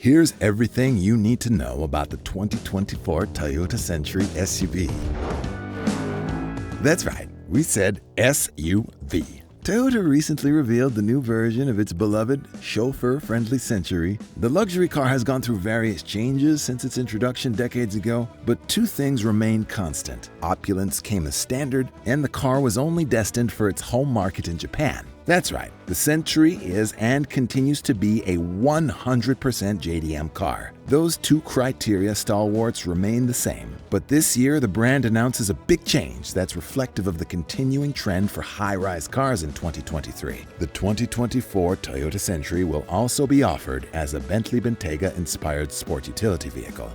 Here's everything you need to know about the 2024 Toyota Century SUV. That's right, we said SUV. Toyota recently revealed the new version of its beloved, chauffeur-friendly Century. The luxury car has gone through various changes since its introduction decades ago, but two things remain constant. Opulence came as standard, and the car was only destined for its home market in Japan. That's right, the Century is and continues to be a 100% JDM car. Those two criteria stalwarts remain the same, but this year the brand announces a big change that's reflective of the continuing trend for high-rise cars in 2023. The 2024 Toyota Century will also be offered as a Bentley Bentayga-inspired sport utility vehicle.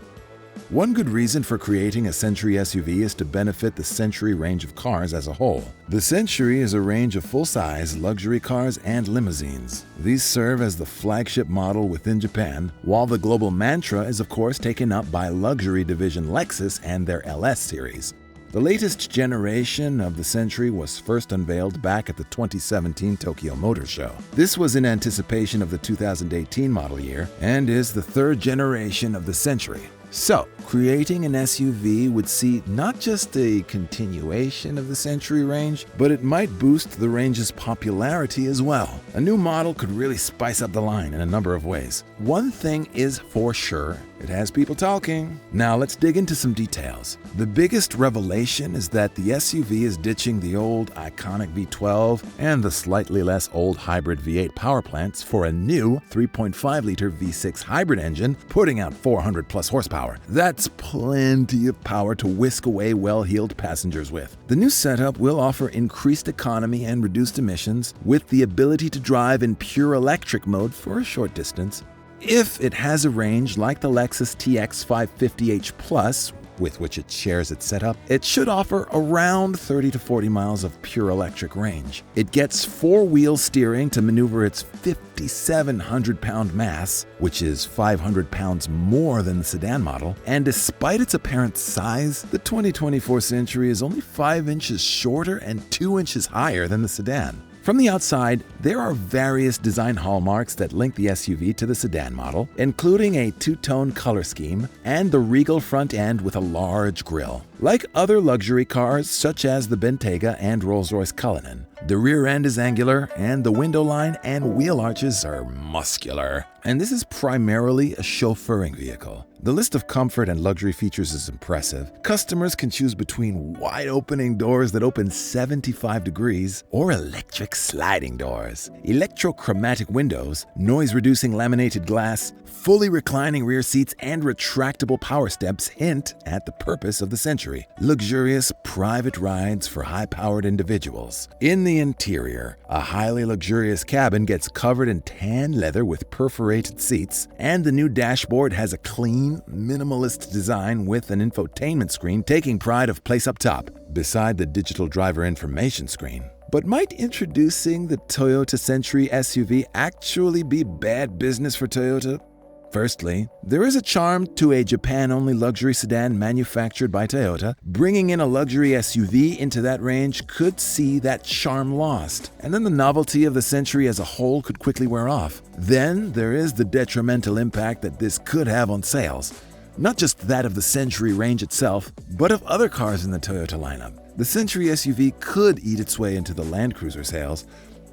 One good reason for creating a Century SUV is to benefit the Century range of cars as a whole. The Century is a range of full-size luxury cars and limousines. These serve as the flagship model within Japan, while the global mantra is of course taken up by luxury division Lexus and their LS series. The latest generation of the Century was first unveiled back at the 2017 Tokyo Motor Show. This was in anticipation of the 2018 model year and is the third generation of the Century. So, creating an SUV would see not just a continuation of the Century range, but it might boost the range's popularity as well. A new model could really spice up the line in a number of ways. One thing is for sure, it has people talking. Now let's dig into some details. The biggest revelation is that the SUV is ditching the old iconic V12 and the slightly less old hybrid V8 power plants for a new 3.5-liter V6 hybrid engine, putting out 400 plus horsepower. That's plenty of power to whisk away well-heeled passengers with. The new setup will offer increased economy and reduced emissions, with the ability to drive in pure electric mode for a short distance. If it has a range like the Lexus TX 550h Plus, with which it shares its setup, it should offer around 30 to 40 miles of pure electric range. It gets four-wheel steering to maneuver its 5,700-pound mass, which is 500 pounds more than the sedan model, and despite its apparent size, the 2024 Century is only 5 inches shorter and 2 inches higher than the sedan. From the outside, there are various design hallmarks that link the SUV to the sedan model, including a two-tone color scheme and the regal front end with a large grille. Like other luxury cars such as the Bentayga and Rolls-Royce Cullinan, the rear end is angular and the window line and wheel arches are muscular. And this is primarily a chauffeuring vehicle. The list of comfort and luxury features is impressive. Customers can choose between wide-opening doors that open 75 degrees or electric sliding doors, electrochromatic windows, noise-reducing laminated glass, fully reclining rear seats, and retractable power steps hint at the purpose of the Century: luxurious private rides for high-powered individuals. In the interior, a highly luxurious cabin gets covered in tan leather with perforated seats, and the new dashboard has a clean, minimalist design with an infotainment screen taking pride of place up top, beside the digital driver information screen. But might introducing the Toyota Century SUV actually be bad business for Toyota? Firstly, there is a charm to a Japan-only luxury sedan manufactured by Toyota. Bringing in a luxury SUV into that range could see that charm lost, and then the novelty of the Century as a whole could quickly wear off. Then there is the detrimental impact that this could have on sales. Not just that of the Century range itself, but of other cars in the Toyota lineup. The Century SUV could eat its way into the Land Cruiser sales.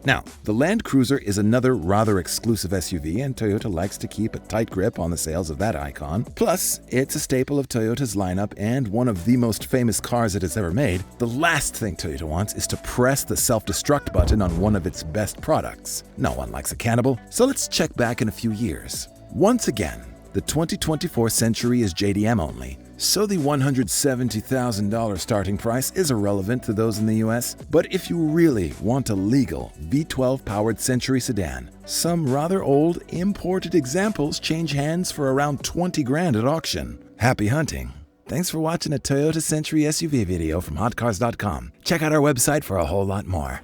Now, the Land Cruiser is another rather exclusive SUV, and Toyota likes to keep a tight grip on the sales of that icon. Plus, it's a staple of Toyota's lineup and one of the most famous cars it has ever made. The last thing Toyota wants is to press the self-destruct button on one of its best products. No one likes a cannibal, so let's check back in a few years. Once again, the 2024 Century is JDM only, so the $170,000 starting price is irrelevant to those in the US. But if you really want a legal V12-powered Century sedan, some rather old, imported examples change hands for around $20,000 at auction. Happy hunting! Thanks for watching a Toyota Century SUV video from hotcars.com. Check out our website for a whole lot more.